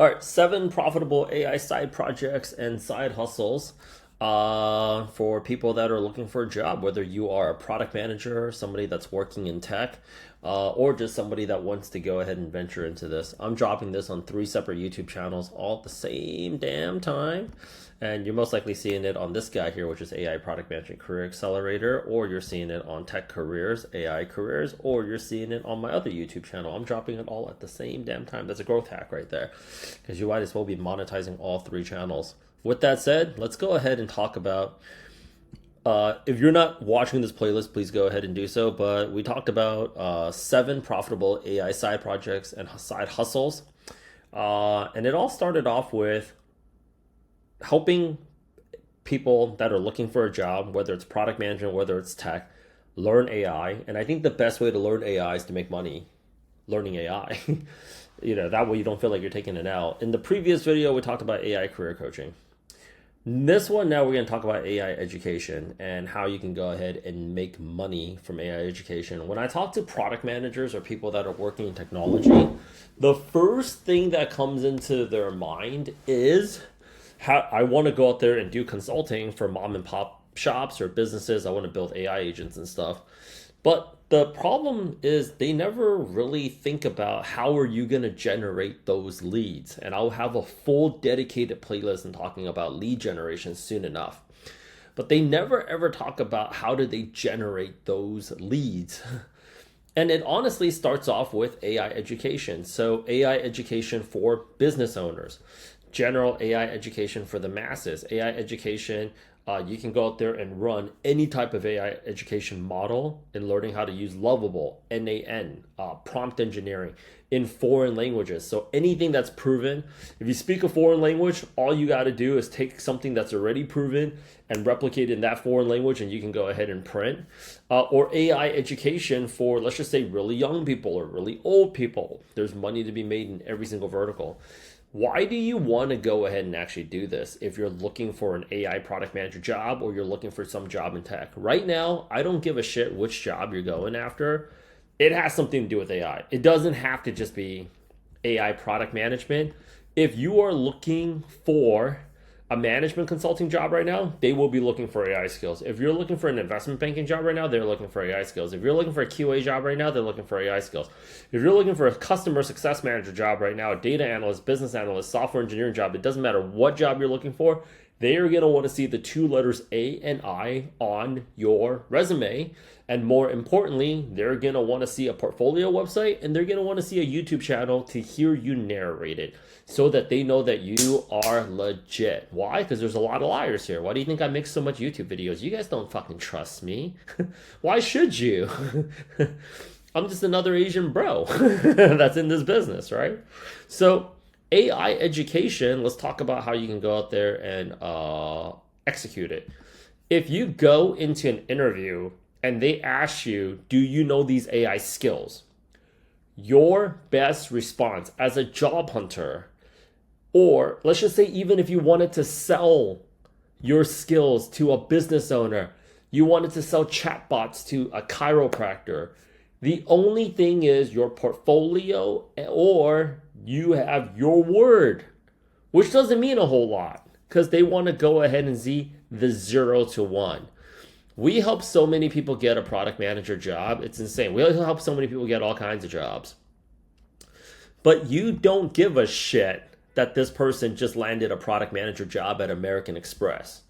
All right, 7 profitable AI side projects and side hustles for people that are looking for a job, whether you are a product manager, somebody that's working in tech, or just somebody that wants to go ahead and venture into this. I'm dropping this on 3 separate YouTube channels all at the same damn time. And you're most likely seeing it on this guy here, which is AI Product Management Career Accelerator, or you're seeing it on Tech Careers, AI Careers, or you're seeing it on my other YouTube channel. I'm dropping it all at the same damn time. That's a growth hack right there, because you might as well be monetizing all 3 channels. With that said, let's go ahead and talk about, if you're not watching this playlist, please go ahead and do so. But we talked about 7 profitable AI side projects and side hustles. And it all started off with helping people that are looking for a job, whether it's product management, whether it's tech, learn AI. And I think the best way to learn AI is to make money learning AI. That way you don't feel like you're taking it out. In the previous video, we talked about AI career coaching. This one, now we're going to talk about AI education and how you can go ahead and make money from AI education. When I talk to product managers or people that are working in technology, the first thing that comes into their mind is, how I want to go out there and do consulting for mom and pop shops or businesses. I want to build AI agents and stuff. But the problem is they never really think about how are you going to generate those leads. And I'll have a full dedicated playlist in talking about lead generation soon enough. But they never ever talk about how do they generate those leads. And it honestly starts off with AI education. So AI education for business owners, general AI education for the masses, AI education. You can go out there and run any type of AI education model in learning how to use Lovable, NAN, prompt engineering in foreign languages. So anything that's proven, if you speak a foreign language, all you got to do is take something that's already proven and replicate in that foreign language, and you can go ahead and print. Or AI education for, let's just say, really young people or really old people. There's money to be made in every single vertical. Why do you want to go ahead and actually do this if you're looking for an AI product manager job or you're looking for some job in tech? Right now, I don't give a shit which job you're going after. It has something to do with AI. It doesn't have to just be AI product management. If you are looking for a management consulting job right now, they will be looking for AI skills. If you're looking for an investment banking job right now, they're looking for AI skills. If you're looking for a QA job right now, they're looking for AI skills. If you're looking for a customer success manager job right now, a data analyst, business analyst, software engineering job, it doesn't matter what job you're looking for, they are going to want to see the 2 letters A and I on your resume. And more importantly, they're going to want to see a portfolio website, and they're going to want to see a YouTube channel to hear you narrate it so that they know that you are legit. Why? Because there's a lot of liars here. Why do you think I make so much YouTube videos? You guys don't fucking trust me. Why should you? I'm just another Asian bro that's in this business, right? So AI education, let's talk about how you can go out there and execute it. If you go into an interview and they ask you, do you know these AI skills? Your best response as a job hunter, or let's just say even if you wanted to sell your skills to a business owner, you wanted to sell chatbots to a chiropractor, the only thing is your portfolio or you have your word, which doesn't mean a whole lot because they want to go ahead and see the 0 to 1. We help so many people get a product manager job. It's insane. We help so many people get all kinds of jobs. But you don't give a shit that this person just landed a product manager job at American Express.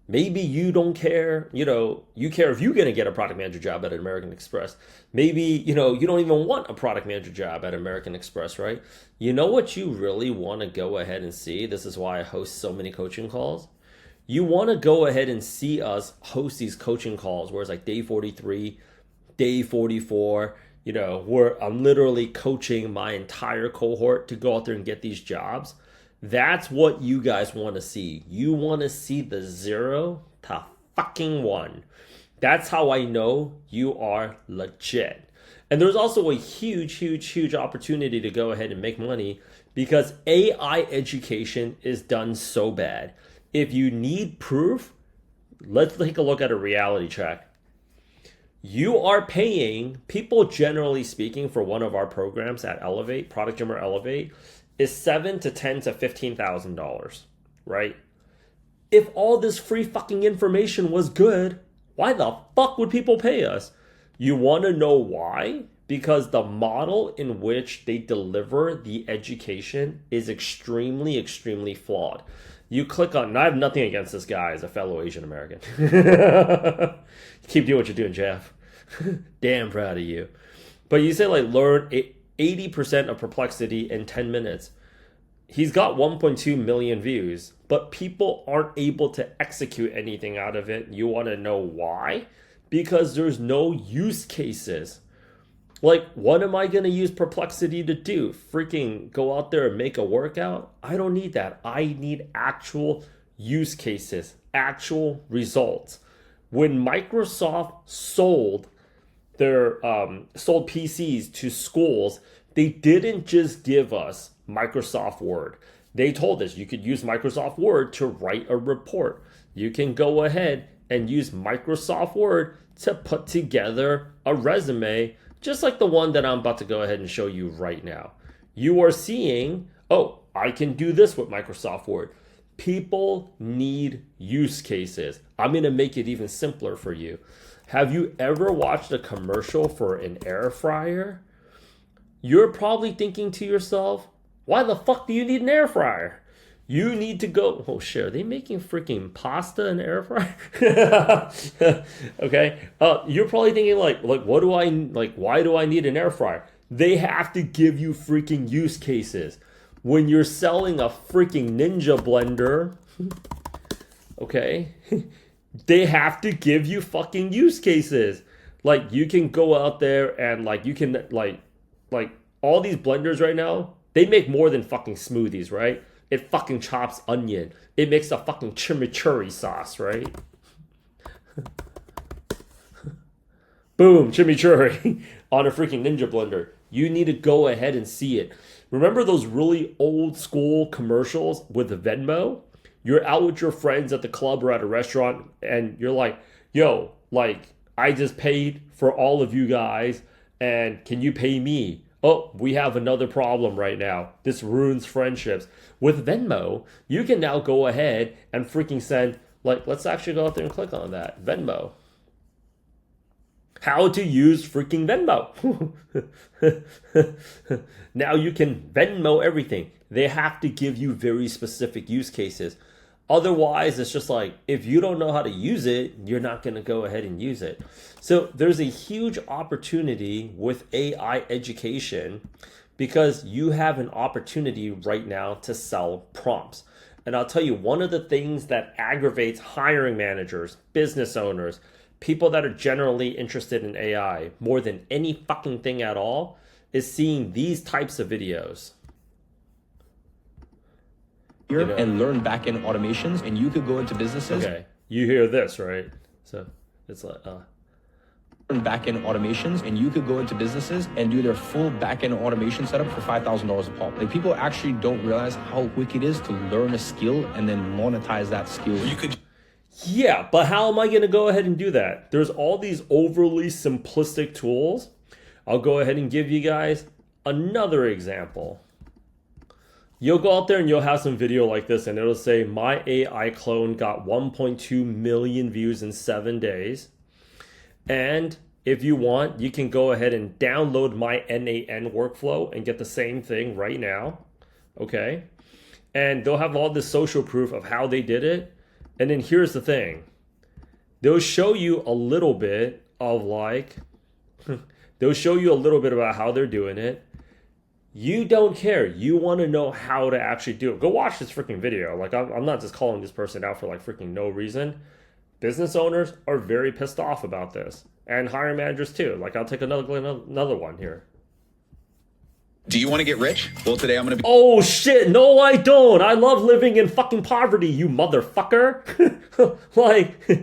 Maybe you don't care, you care if you're going to get a product manager job at American Express. Maybe, you don't even want a product manager job at American Express, right? You know what you really want to go ahead and see? This is why I host so many coaching calls. You want to go ahead and see us host these coaching calls where it's like day 43, day 44, where I'm literally coaching my entire cohort to go out there and get these jobs. That's what you guys want to see. You want to see the 0 to fucking 1. That's how I know you are legit. And there's also a huge opportunity to go ahead and make money because AI education is done so bad. If you need proof, let's take a look at a reality check. You are paying people, generally speaking, for one of our programs at Elevate, Product Gym or Elevate. is $7 to $10 to $15,000, right? If all this free fucking information was good, why the fuck would people pay us? You want to know why? Because the model in which they deliver the education is extremely, extremely flawed. You click on, and I have nothing against this guy as a fellow Asian American. Keep doing what you're doing, Jeff. Damn proud of you. But you say, like, learn 80% of perplexity in 10 minutes. He's got 1.2 million views, but people aren't able to execute anything out of it. You want to know why? Because there's no use cases. Like, what am I going to use perplexity to do? Freaking go out there and make a workout? I don't need that. I need actual use cases, actual results. When Microsoft sold sold PCs to schools, they didn't just give us Microsoft Word. They told us you could use Microsoft Word to write a report. You can go ahead and use Microsoft Word to put together a resume, just like the one that I'm about to go ahead and show you right now. You are seeing, oh, I can do this with Microsoft Word. People need use cases. I'm going to make it even simpler for you. Have you ever watched a commercial for an air fryer? You're probably thinking to yourself, why the fuck do you need an air fryer? You need to go, oh shit, are they making freaking pasta in an air fryer? Okay. You're probably thinking like, why do I need an air fryer? They have to give you freaking use cases. When you're selling a freaking Ninja blender, okay, they have to give you fucking use cases. Like, you can go out there and like, you can like all these blenders right now, they make more than fucking smoothies, right? It fucking chops onion. It makes a fucking chimichurri sauce, right? Boom, chimichurri on a freaking Ninja blender. You need to go ahead and see it. Remember those really old school commercials with Venmo? You're out with your friends at the club or at a restaurant and you're like, yo, like, I just paid for all of you guys and can you pay me? Oh, we have another problem right now. This ruins friendships. With Venmo, you can now go ahead and freaking send, like, let's actually go out there and click on that. Venmo. How to use freaking Venmo. Now you can Venmo everything. They have to give you very specific use cases. Otherwise, it's just like, if you don't know how to use it, you're not going to go ahead and use it. So there's a huge opportunity with AI education because you have an opportunity right now to sell prompts. And I'll tell you, one of the things that aggravates hiring managers, business owners, people that are generally interested in AI more than any fucking thing at all is seeing these types of videos. And learn back-end automations, and you could go into businesses. Okay, you hear this, right? So it's like learn back-end automations, and you could go into businesses and do their full back-end automation setup for $5,000 a pop. Like, people actually don't realize how quick it is to learn a skill and then monetize that skill. You could. Yeah, but how am I going to go ahead and do that? There's all these overly simplistic tools. I'll go ahead and give you guys another example. You'll go out there and you'll have some video like this and it'll say, my AI clone got 1.2 million views in 7 days. And if you want, you can go ahead and download my NAN workflow and get the same thing right now. Okay. And they'll have all this social proof of how they did it. And then here's the thing. They'll show you a little bit of like, they'll show you a little bit about how they're doing it. You don't care. You want to know how to actually do it. Go watch this freaking video. Like, I'm not just calling this person out for like freaking no reason. Business owners are very pissed off about this. And hiring managers too. Like, I'll take another one here. Do you want to get rich? Well, today I'm going to be... Oh shit, no I don't. I love living in fucking poverty, you motherfucker. Like,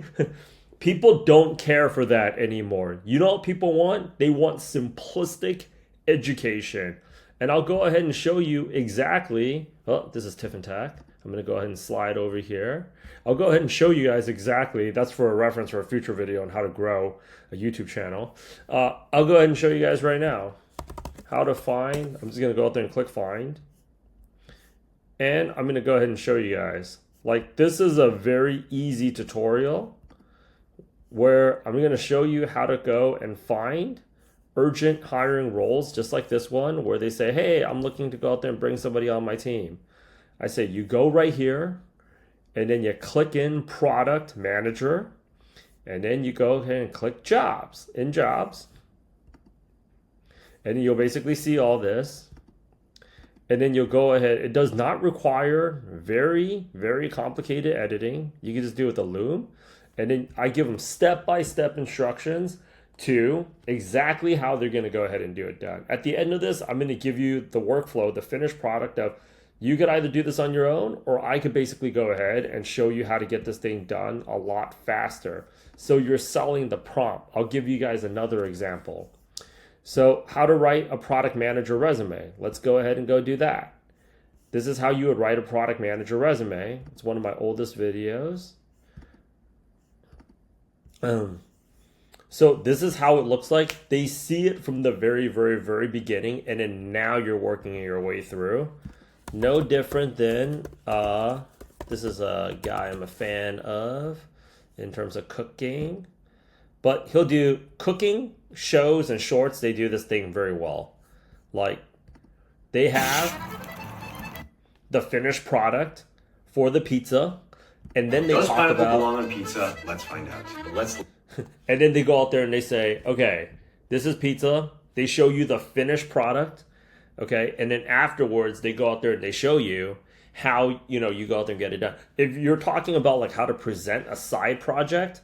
people don't care for that anymore. You know what people want? They want simplistic education. And I'll go ahead and show you exactly, oh, this is Tiff and Tack. I'm going to go ahead and slide over here. I'll go ahead and show you guys exactly, that's for a reference for a future video on how to grow a YouTube channel. I'll go ahead and show you guys right now how to find, I'm just going to go out there and click find. And I'm going to go ahead and show you guys. Like, this is a very easy tutorial where I'm going to show you how to go and find urgent hiring roles, just like this one, where they say, hey, I'm looking to go out there and bring somebody on my team. I say, you go right here, and then you click in product manager, and then you go ahead and click jobs, in jobs. And you'll basically see all this. And then you'll go ahead. It does not require very, very complicated editing. You can just do it with the loom. And then I give them step-by-step instructions to exactly how they're going to go ahead and do it done. At the end of this, I'm going to give you the workflow, the finished product of you could either do this on your own, or I could basically go ahead and show you how to get this thing done a lot faster. So you're selling the prompt. I'll give you guys another example. So how to write a product manager resume. Let's go ahead and go do that. This is how you would write a product manager resume. It's one of my oldest videos. So this is how it looks like. They see it from the very, very, very beginning, and then now you're working your way through. No different than, this is a guy I'm a fan of in terms of cooking. But he'll do cooking, shows, and shorts. They do this thing very well. Like, they have the finished product for the pizza, and then they Does talk pineapple about... belong on pizza? Let's find out. Let's. And then they go out there and they say, okay, this is pizza. They show you the finished product, okay? And then afterwards, they go out there and they show you how, you go out there and get it done. If you're talking about like how to present a side project,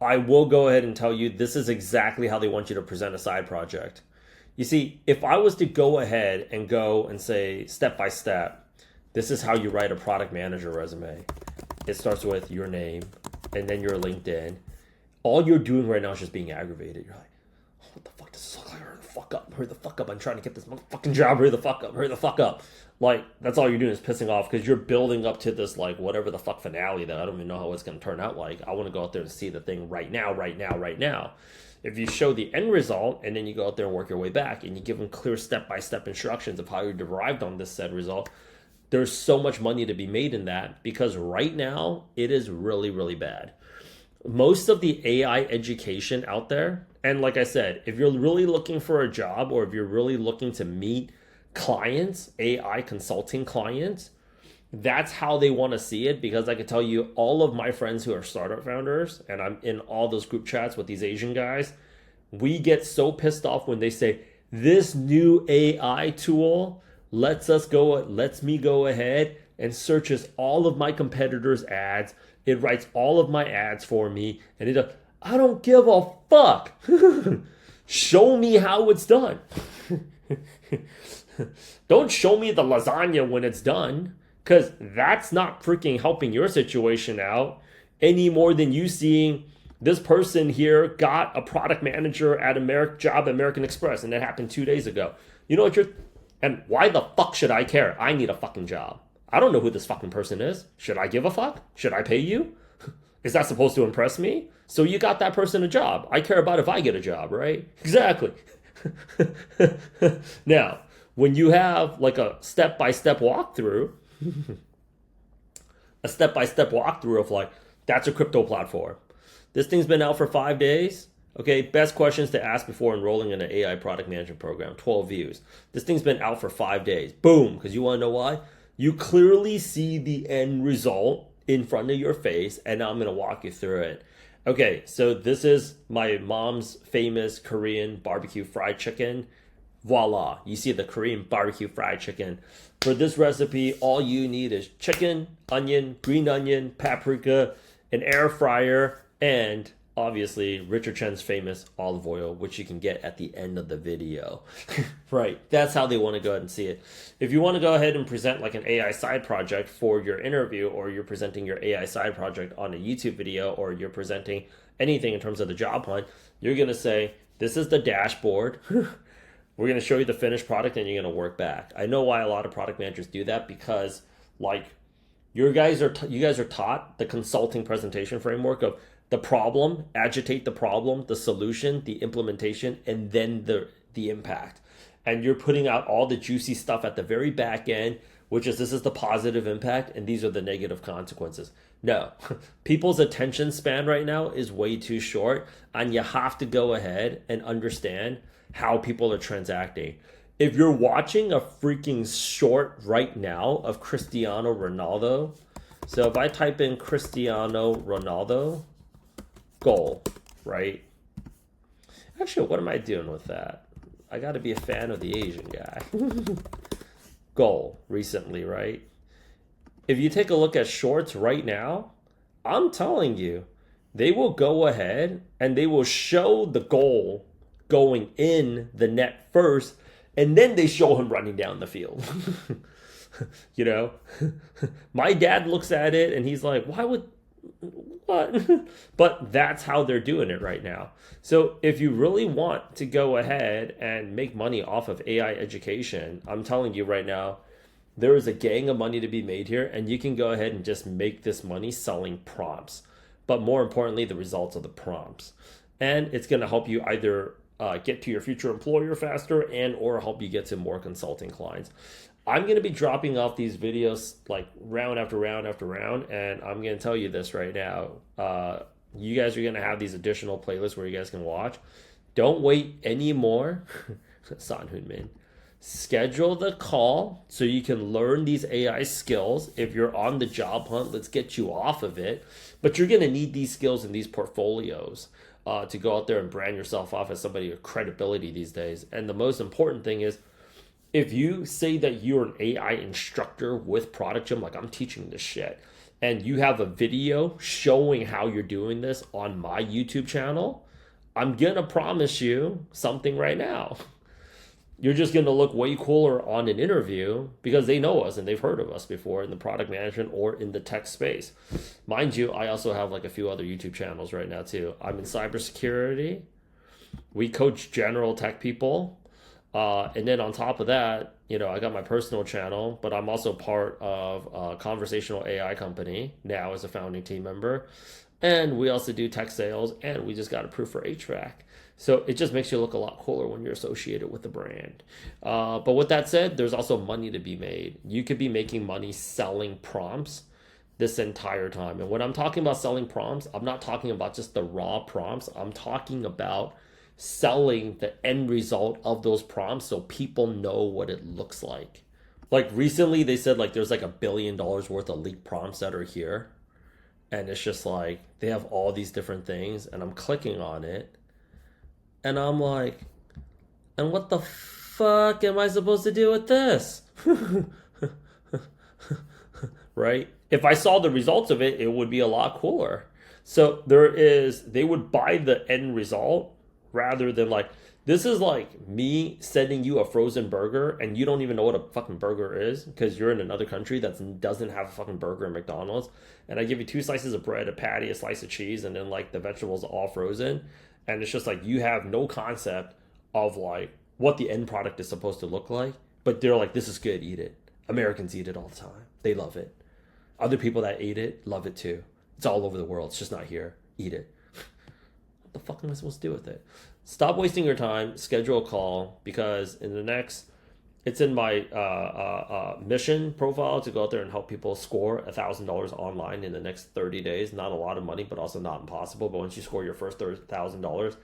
I will go ahead and tell you this is exactly how they want you to present a side project. You see, if I was to go ahead and go and say step by step, this is how you write a product manager resume. It starts with your name and then your LinkedIn. All you're doing right now is just being aggravated. You're like, oh, what the fuck does this look like? Hurry the fuck up. Hurry the fuck up. I'm trying to get this motherfucking job. Hurry the fuck up. Hurry the fuck up. Like, that's all you're doing is pissing off because you're building up to this, like, whatever the fuck finale that I don't even know how it's going to turn out like. I want to go out there and see the thing right now, right now, right now. If you show the end result and then you go out there and work your way back and you give them clear step-by-step instructions of how you derived on this said result, there's so much money to be made in that because right now it is really, really bad. Most of the AI education out there, and like I said, if you're really looking for a job or if you're really looking to meet clients, AI consulting clients, that's how they want to see it. Because I can tell you, all of my friends who are startup founders, and I'm in all those group chats with these Asian guys, we get so pissed off when they say, this new AI tool lets me go ahead and searches all of my competitors' ads. It writes all of my ads for me, and it does. I don't give a fuck. Show me how it's done. Don't show me the lasagna when it's done, because that's not freaking helping your situation out any more than you seeing this person here got a product manager at job at American Express, and that happened 2 days ago. You know what and why the fuck should I care? I need a fucking job. I don't know who this fucking person is. Should I give a fuck? Should I pay you? Is that supposed to impress me? So you got that person a job. I care about if I get a job, right? Exactly. Now, when you have like a step-by-step walkthrough, of like, that's a crypto platform. This thing's been out for 5 days. Okay, best questions to ask before enrolling in an AI product management program, 12 views. This thing's been out for 5 days. Boom, because you want to know why? You clearly see the end result in front of your face, and now I'm going to walk you through it. Okay, so this is my mom's famous Korean barbecue fried chicken. Voila, you see the Korean barbecue fried chicken. For this recipe, all you need is chicken, onion, green onion, paprika, an air fryer, and obviously Richard Chen's famous olive oil, which you can get at the end of the video. Right, that's how they want to go ahead and see it. If you want to go ahead and present like an AI side project for your interview, or you're presenting your AI side project on a YouTube video, or you're presenting anything in terms of the job hunt, you're going to say, this is the dashboard. We're going to show you the finished product and you're going to work back. I know why a lot of product managers do that, because like you guys are taught the consulting presentation framework of the problem, agitate the problem, the solution, the implementation, and then the impact. And you're putting out all the juicy stuff at the very back end which is this is the positive impact and these are the negative consequences. No, people's attention span right now is way too short, and you have to go ahead and understand how people are transacting. If you're watching a freaking short right now of Cristiano Ronaldo, so if I type in Cristiano Ronaldo goal, right? Actually, what am I doing with that? I got to be a fan of the Asian guy. Goal recently, right? If you take a look at shorts right now, I'm telling you, they will go ahead and they will show the goal going in the net first, and then they show him running down the field. You know, my dad looks at it and he's like, why would, what? But that's how they're doing it right now. So if you really want to go ahead and make money off of AI education, I'm telling you right now, there is a gang of money to be made here, and you can go ahead and just make this money selling prompts. But more importantly, the results of the prompts. And it's going to help you either get to your future employer faster and or help you get to more consulting clients. I'm going to be dropping off these videos like round after round after round, and I'm going to tell you this right now. You guys are going to have these additional playlists where you guys can watch. Don't wait anymore. San Hunmin. Schedule the call so you can learn these AI skills. If you're on the job hunt, let's get you off of it. But you're going to need these skills in these portfolios to go out there and brand yourself off as somebody with credibility these days. And the most important thing is, if you say that you're an AI instructor with Product Gym, like I'm teaching this shit, and you have a video showing how you're doing this on my YouTube channel, I'm going to promise you something right now. You're just going to look way cooler on an interview because they know us and they've heard of us before in the product management or in the tech space. Mind you, I also have like a few other YouTube channels right now too. I'm in cybersecurity. We coach general tech people. And then on top of that, you know, I got my personal channel, but I'm also part of a conversational AI company now as a founding team member. And we also do tech sales, and we just got approved for HVAC. So it just makes you look a lot cooler when you're associated with the brand. But with that said, there's also money to be made. You could be making money selling prompts this entire time. And when I'm talking about selling prompts, I'm not talking about just the raw prompts. I'm talking about selling the end result of those prompts so people know what it looks like. Like recently they said like there's like $1 billion worth of leaked prompts that are here. And it's just like they have all these different things, and I'm clicking on it. And I'm like, and what the fuck am I supposed to do with this? Right? If I saw the results of it, it would be a lot cooler. So they would buy the end result rather than like, this is like me sending you a frozen burger and you don't even know what a fucking burger is because you're in another country that doesn't have a fucking burger at McDonald's. And I give you 2 slices of bread, a patty, a slice of cheese, and then like the vegetables all frozen. And it's just like you have no concept of like what the end product is supposed to look like. But they're like, this is good, eat it. Americans eat it all the time. They love it. Other people that ate it love it too. It's all over the world. It's just not here. Eat it. What the fuck am I supposed to do with it? Stop wasting your time. Schedule a call because in the next, it's in my mission profile to go out there and help people score $1,000 online in the next 30 days. Not a lot of money, but also not impossible. But once you score your first $1,000,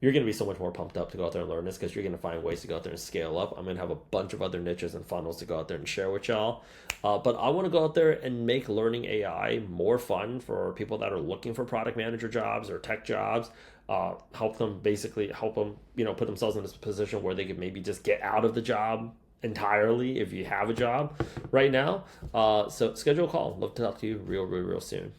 you're going to be so much more pumped up to go out there and learn this because you're going to find ways to go out there and scale up. I'm going to have a bunch of other niches and funnels to go out there and share with y'all. But I want to go out there and make learning AI more fun for people that are looking for product manager jobs or tech jobs. Help them, put themselves in this position where they could maybe just get out of the job entirely if you have a job right now. So schedule a call. Love to talk to you real soon.